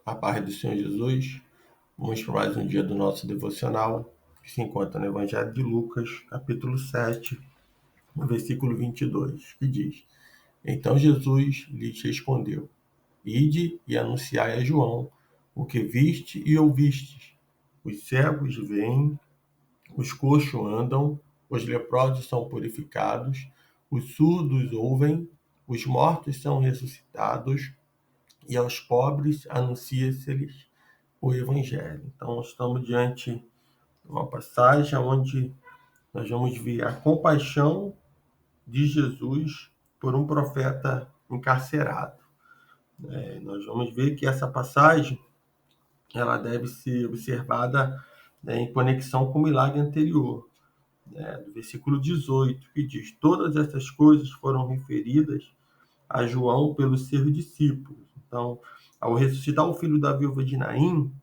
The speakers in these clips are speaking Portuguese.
A paz do Senhor Jesus, vamos para mais um dia do nosso devocional, que se encontra no Evangelho de Lucas, capítulo 7, no versículo 22, que diz: Então Jesus lhes respondeu: Ide e anunciai a João o que viste e ouvistes. Os cegos veem, os coxos andam, os leprosos são purificados, os surdos ouvem, os mortos são ressuscitados, e aos pobres anuncia-se-lhes o Evangelho. Então, estamos diante de uma passagem onde nós vamos ver a compaixão de Jesus por um profeta encarcerado. Nós vamos ver que essa passagem ela deve ser observada, em conexão com o milagre anterior, do versículo 18, que diz: Todas essas coisas foram referidas a João pelos seus discípulos. Então, ao ressuscitar o filho da viúva de Naim,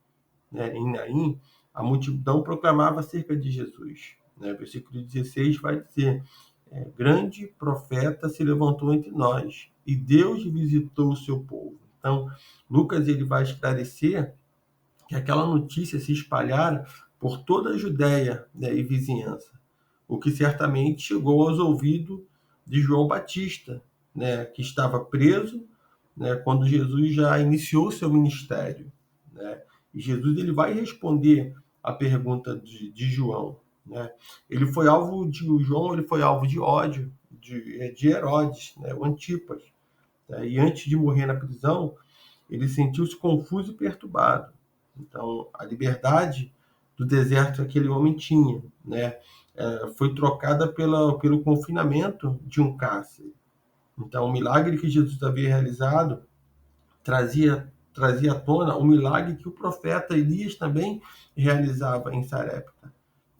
em Naim, a multidão proclamava acerca de Jesus. Versículo 16 vai dizer: grande profeta se levantou entre nós e Deus visitou o seu povo. Então, Lucas ele vai esclarecer que aquela notícia se espalhara por toda a Judéia, e vizinhança, o que certamente chegou aos ouvidos de João Batista, que estava preso, quando Jesus já iniciou seu ministério, né? E Jesus ele vai responder a pergunta de João, né? João foi alvo de ódio de Herodes, o Antipas, né? E antes de morrer na prisão, ele sentiu-se confuso e perturbado. Então, a liberdade do deserto que aquele homem tinha, foi trocada pelo confinamento de um cárcere. Então, o milagre que Jesus havia realizado trazia à tona o milagre que o profeta Elias também realizava em Sarepta,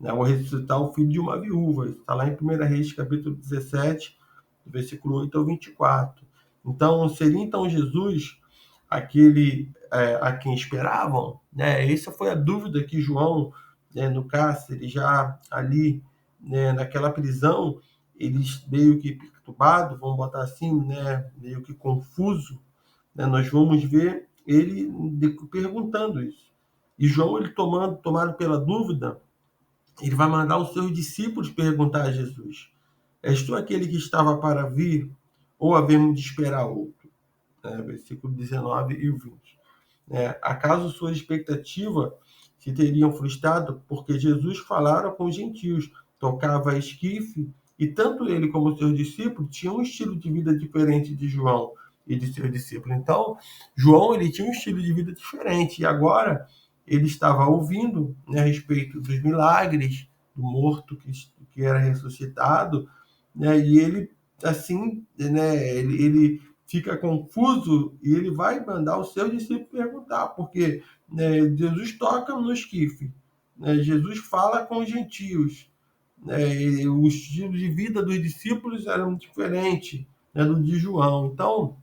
ao ressuscitar o filho de uma viúva. Isso está lá em 1 Reis, capítulo 17, versículo 8 ao 24. Então, seria então Jesus aquele a quem esperavam? Essa foi a dúvida que João, no cárcere, já ali, naquela prisão, eles meio que perturbados, vamos botar assim, meio que confuso, nós vamos ver ele perguntando isso. E João, ele tomado pela dúvida, ele vai mandar os seus discípulos perguntar a Jesus: És tu aquele que estava para vir, ou havemos de esperar outro? Versículo 19 e 20. Acaso sua expectativa se teriam frustrado porque Jesus falara com os gentios, tocava esquife, e tanto ele como seus discípulos tinham um estilo de vida diferente de João e de seus discípulos. Então, João ele tinha um estilo de vida diferente, e agora ele estava ouvindo, a respeito dos milagres, do morto que era ressuscitado, e ele, assim, ele fica confuso e ele vai mandar o seu discípulo perguntar, porque Jesus toca no esquife, Jesus fala com os gentios, o estilo de vida dos discípulos era muito diferente, do de João. Então,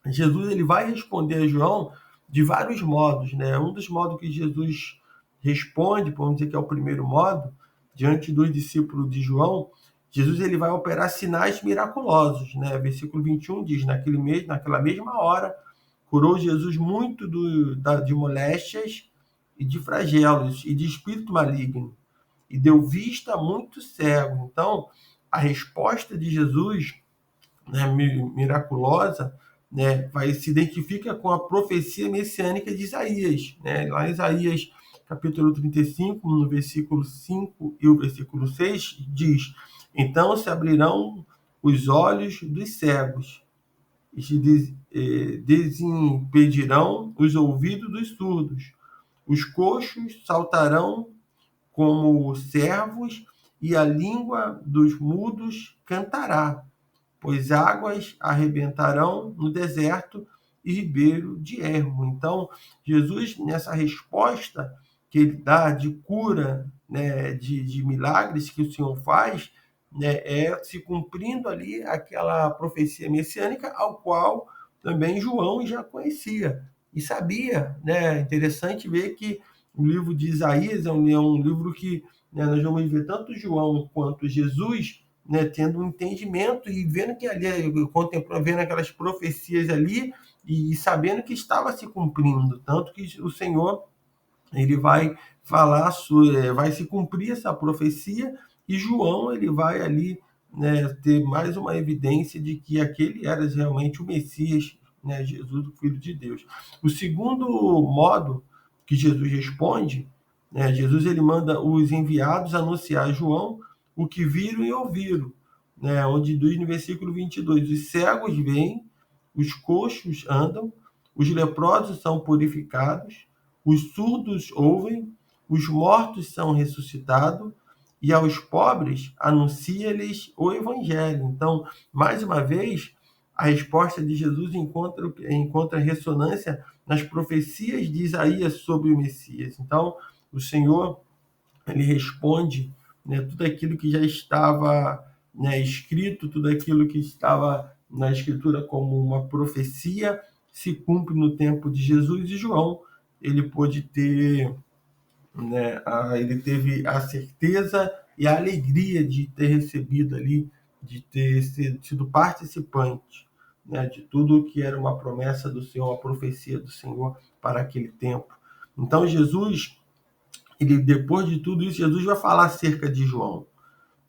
Jesus ele vai responder a João de vários modos. Um dos modos que Jesus responde, vamos dizer que é o primeiro modo, diante dos discípulos de João, Jesus ele vai operar sinais miraculosos. Versículo 21 diz: naquela mesma hora, curou Jesus muito de moléstias e de flagelos e de espírito maligno, e deu vista a muito cego. Então, a resposta de Jesus, miraculosa, vai se identifica com a profecia messiânica de Isaías. Lá em Isaías, capítulo 35, no versículo 5 e o versículo 6, diz: Então se abrirão os olhos dos cegos, e se desimpedirão os ouvidos dos surdos. Os coxos saltarão como servos, e a língua dos mudos cantará, pois águas arrebentarão no deserto e ribeiro de ermo. Então, Jesus, nessa resposta que ele dá de cura, de milagres que o Senhor faz, é se cumprindo ali aquela profecia messiânica, ao qual também João já conhecia e sabia. Interessante ver que o livro de Isaías é um livro que, nós vamos ver tanto João quanto Jesus, tendo um entendimento e vendo que ali, contemplando, vendo aquelas profecias ali, e sabendo que estava se cumprindo, tanto que o Senhor ele vai falar, vai se cumprir essa profecia, e João ele vai ali, né, ter mais uma evidência de que aquele era realmente o Messias, né, Jesus, o Filho de Deus. O segundo modo que Jesus responde, né, Jesus ele manda os enviados anunciar a João o que viram e ouviram, né, onde diz no versículo 22, os cegos veem, os coxos andam, os leprosos são purificados, os surdos ouvem, os mortos são ressuscitados, e aos pobres anuncia-lhes o Evangelho. Então, mais uma vez, a resposta de Jesus encontra ressonância nas profecias de Isaías sobre o Messias. Então, o Senhor ele responde, né, tudo aquilo que já estava, né, escrito, tudo aquilo que estava na Escritura como uma profecia, se cumpre no tempo de Jesus. E João ele pôde ter, né, ele teve a certeza e a alegria de ter recebido ali, de ter sido participante, né, de tudo que era uma promessa do Senhor, uma profecia do Senhor para aquele tempo. Então Jesus, ele, depois de tudo isso, Jesus vai falar acerca de João,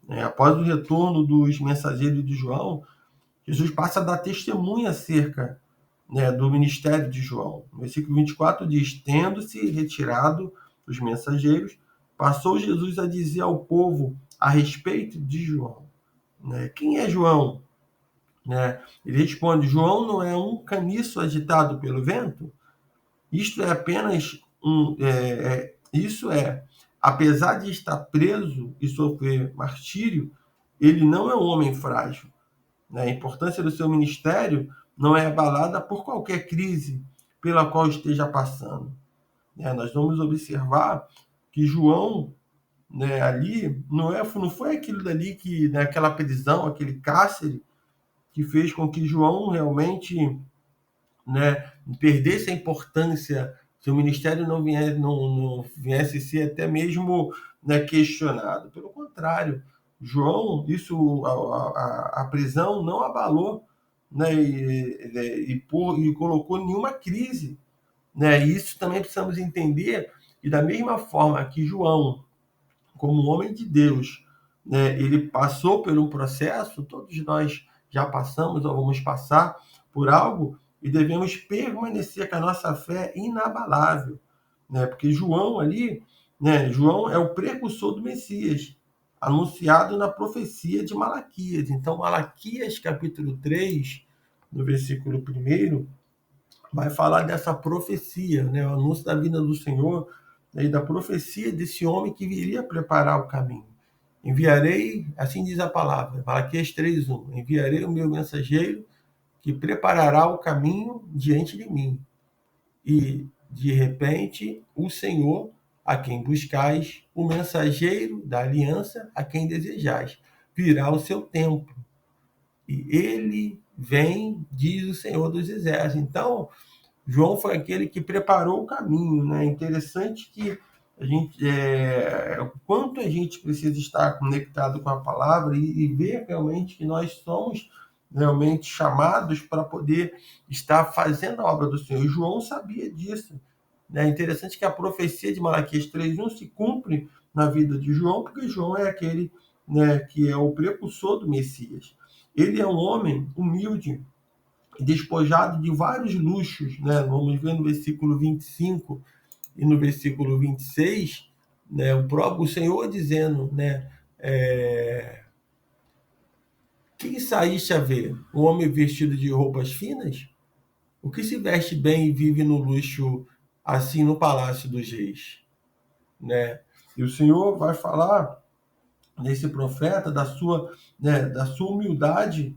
né? Após o retorno dos mensageiros de João, Jesus passa a dar testemunha acerca, né, do ministério de João. No versículo 24 diz: tendo-se retirado os mensageiros, passou Jesus a dizer ao povo a respeito de João. Né? Quem é João? Né? Ele responde: João não é um caniço agitado pelo vento? Isto é apenas isso é, apesar de estar preso e sofrer martírio, ele não é um homem frágil, né? A importância do seu ministério não é abalada por qualquer crise pela qual esteja passando, né? Nós vamos observar que João, né, ali não foi aquilo dali que, né, aquela prisão, aquele cárcere que fez com que João realmente, né, perdesse a importância, seu ministério não viesse a ser até mesmo, né, questionado. Pelo contrário, João, a prisão não abalou, né, e colocou nenhuma crise, né? Isso também precisamos entender, e da mesma forma que João, como homem de Deus, né, ele passou por um processo, todos nós já passamos ou vamos passar por algo, e devemos permanecer com a nossa fé inabalável, né? Porque João ali, né, João é o precursor do Messias, anunciado na profecia de Malaquias. Então, Malaquias capítulo 3, no versículo 1, vai falar dessa profecia, né, o anúncio da vinda do Senhor, né, e da profecia desse homem que viria preparar o caminho. Enviarei, assim diz a palavra, Malaquias 3:1, enviarei o meu mensageiro que preparará o caminho diante de mim. E, de repente, o Senhor, a quem buscais, o mensageiro da aliança, a quem desejais, virá o seu tempo. E ele vem, diz o Senhor dos Exércitos. Então, João foi aquele que preparou o caminho, né? É interessante que o quanto a gente precisa estar conectado com a palavra e ver realmente que nós somos realmente chamados para poder estar fazendo a obra do Senhor. E João sabia disso, né? É interessante que a profecia de Malaquias 3:1 se cumpre na vida de João, porque João é aquele, né, que é o precursor do Messias. Ele é um homem humilde, despojado de vários luxos, né? Vamos ver no versículo 25 e no versículo 26, né, o próprio Senhor dizendo, né, quem saíste a ver? Um homem vestido de roupas finas? O que se veste bem e vive no luxo assim no palácio dos reis? Né? E o Senhor vai falar nesse profeta da sua humildade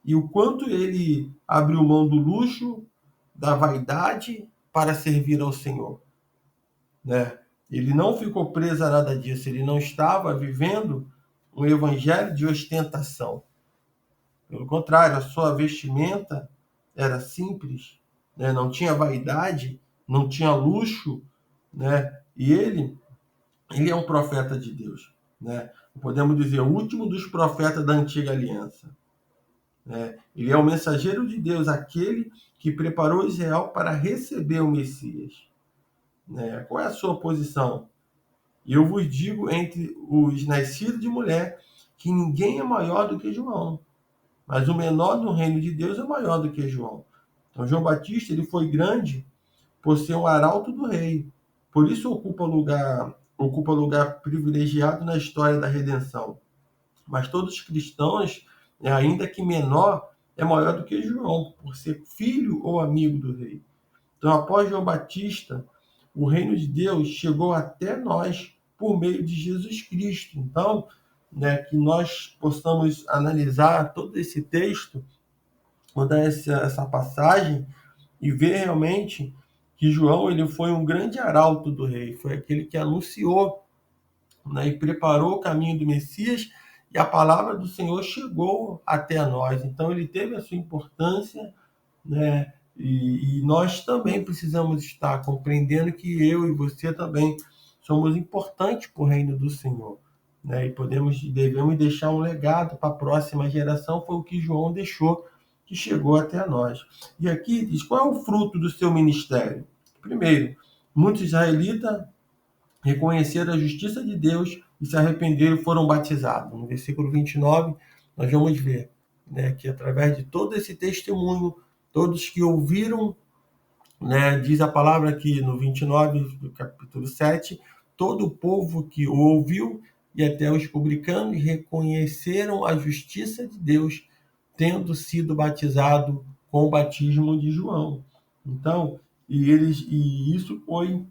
e o quanto ele abriu mão do luxo, da vaidade para servir ao Senhor, né? Ele não ficou preso a nada disso, ele não estava vivendo um evangelho de ostentação. Pelo contrário, a sua vestimenta era simples, né? Não tinha vaidade, não tinha luxo, né? E ele é um profeta de Deus, né? Podemos dizer, o último dos profetas da antiga aliança. né? Ele é o mensageiro de Deus, aquele que preparou Israel para receber o Messias, né? Qual é a sua posição? E eu vos digo, entre os nascidos de mulher, que ninguém é maior do que João, mas o menor no reino de Deus é maior do que João. Então, João Batista, ele foi grande por ser um arauto do rei. Por isso ocupa lugar privilegiado na história da redenção. Mas todos os cristãos, ainda que menor, é maior do que João, por ser filho ou amigo do rei. Então, após João Batista, o reino de Deus chegou até nós por meio de Jesus Cristo. Então, né, que nós possamos analisar todo esse texto, toda essa passagem, e ver realmente que João ele foi um grande arauto do rei, foi aquele que anunciou, né, e preparou o caminho do Messias, e a palavra do Senhor chegou até nós. Então ele teve a sua importância, né? E nós também precisamos estar compreendendo que eu e você também somos importantes para o reino do Senhor, né? E devemos deixar um legado para a próxima geração, foi o que João deixou, que chegou até nós. E aqui diz, qual é o fruto do seu ministério? Primeiro, muitos israelitas reconheceram a justiça de Deus e se arrependeram e foram batizados. No versículo 29, nós vamos ver, né, que através de todo esse testemunho, todos que ouviram, né, diz a palavra aqui no 29 do capítulo 7, todo o povo que ouviu e até os publicanos reconheceram a justiça de Deus, tendo sido batizado com o batismo de João. Então, e isso foi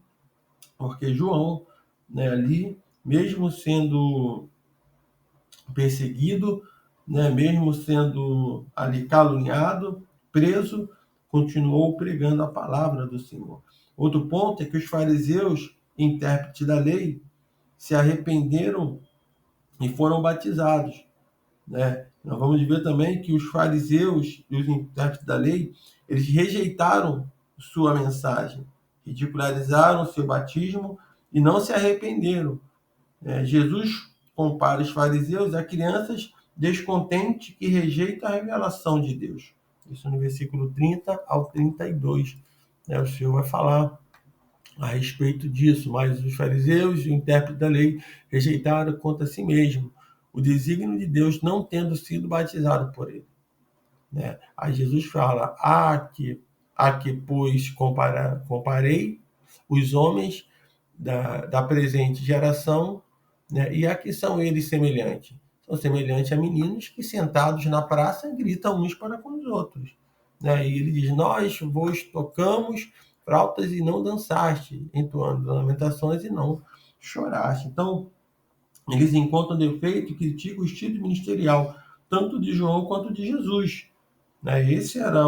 porque João, né, ali, mesmo sendo perseguido, né, mesmo sendo ali caluniado, preso, continuou pregando a palavra do Senhor. Outro ponto é que os fariseus, intérpretes da lei, se arrependeram e foram batizados, né? Nós vamos ver também que os fariseus e os intérpretes da lei, eles rejeitaram sua mensagem, ridicularizaram seu batismo e não se arrependeram. Jesus compara os fariseus a crianças descontentes que rejeitam a revelação de Deus. Isso no versículo 30 ao 32. O Senhor vai falar a respeito disso, mas os fariseus e o intérprete da lei rejeitaram contra si mesmo o desígnio de Deus, não tendo sido batizado por ele, né? Aí Jesus fala, pois, comparei os homens da presente geração, né? E a que são eles semelhantes? São semelhantes a meninos que, sentados na praça, gritam uns para com os outros, né? E ele diz, nós vos tocamos flautas e não dançaste, entoando lamentações e não choraste. Então, eles encontram defeito e criticam o estilo ministerial, tanto de João quanto de Jesus, né? Esse era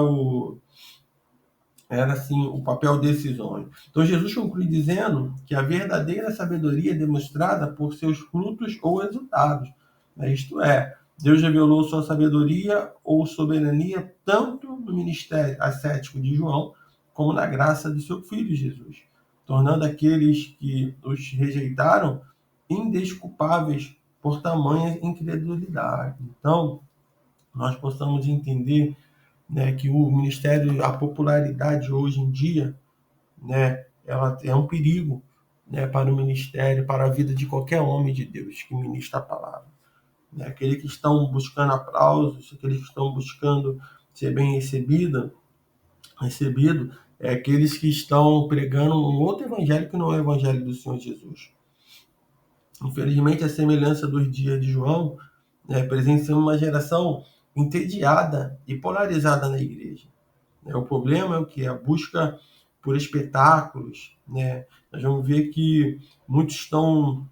assim o papel desses homens. Então Jesus conclui dizendo que a verdadeira sabedoria é demonstrada por seus frutos ou resultados. Isto é, Deus revelou sua sabedoria ou soberania tanto no ministério ascético de João, como na graça de seu filho Jesus, tornando aqueles que os rejeitaram indesculpáveis por tamanha incredulidade. Então, nós possamos entender, né, que o ministério, a popularidade hoje em dia, né, ela é um perigo, né, para o ministério, para a vida de qualquer homem de Deus que ministra a palavra. Né? Aqueles que estão buscando aplausos, aqueles que estão buscando ser bem recebido, é aqueles que estão pregando um outro evangelho que não é o evangelho do Senhor Jesus. Infelizmente, a semelhança dos dias de João, né, presenciamos uma geração entediada e polarizada na igreja. O problema é o que? A busca por espetáculos, né? Nós vamos ver que muitos estão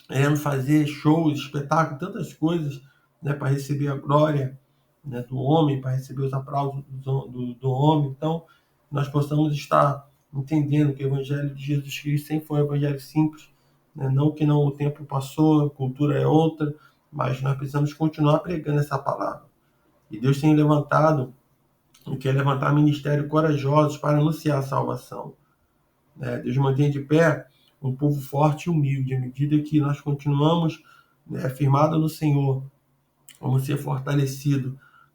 querendo fazer shows, espetáculos, tantas coisas, né, para receber a glória, né, do homem, para receber os aplausos do homem. Então, nós possamos estar entendendo que o Evangelho de Jesus Cristo sempre foi um Evangelho simples, né? Não que não, o tempo passou, a cultura é outra, mas nós precisamos continuar pregando essa palavra. E Deus tem levantado e quer levantar ministérios corajosos para anunciar a salvação, né? Deus mantém de pé um povo forte e humilde, à medida que nós continuamos, né, firmados no Senhor, vamos ser fortalecidos,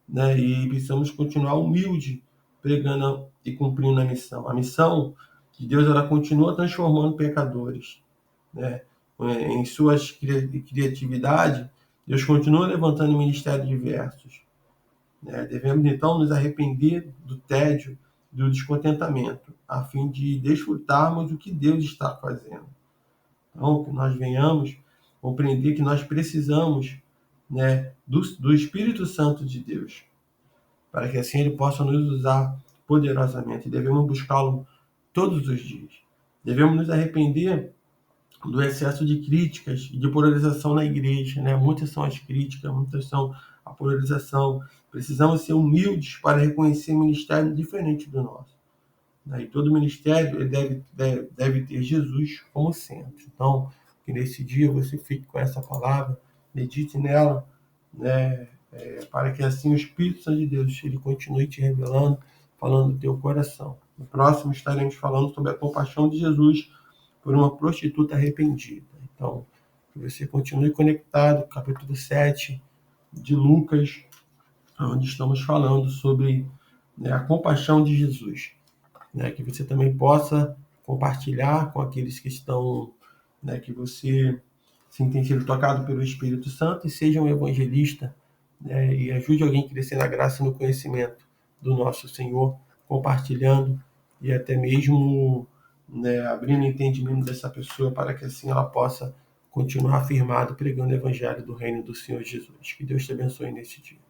né? E precisamos continuar humilde, pregando e cumprindo a missão. A missão de Deus, ela continua transformando pecadores, né? Em suas criatividade, Deus continua levantando ministérios diversos, né? Devemos então nos arrepender do tédio, do descontentamento, a fim de desfrutarmos do que Deus está fazendo. Então, que nós venhamos compreender que nós precisamos, né, do Espírito Santo de Deus, para que assim ele possa nos usar poderosamente. Devemos buscá-lo todos os dias. Devemos nos arrepender do excesso de críticas e de polarização na igreja, né? Muitas são as críticas, muitas são a polarização. Precisamos ser humildes para reconhecer ministério diferente do nosso, né? E todo ministério ele deve ter Jesus como centro. Então, que nesse dia você fique com essa palavra, medite nela, né? Para que assim o Espírito Santo de Deus ele continue te revelando, falando do teu coração. No próximo estaremos falando sobre a compaixão de Jesus por uma prostituta arrependida. Então, que você continue conectado, capítulo 7 de Lucas, onde estamos falando sobre, né, a compaixão de Jesus, né, que você também possa compartilhar com aqueles que estão, né, que você sim, tem sido tocado pelo Espírito Santo e seja um evangelista, né, e ajude alguém a crescer na graça e no conhecimento do nosso Senhor, compartilhando e até mesmo, né, abrindo o entendimento dessa pessoa para que assim ela possa continuar firmado pregando o evangelho do reino do Senhor Jesus. Que Deus te abençoe nesse dia.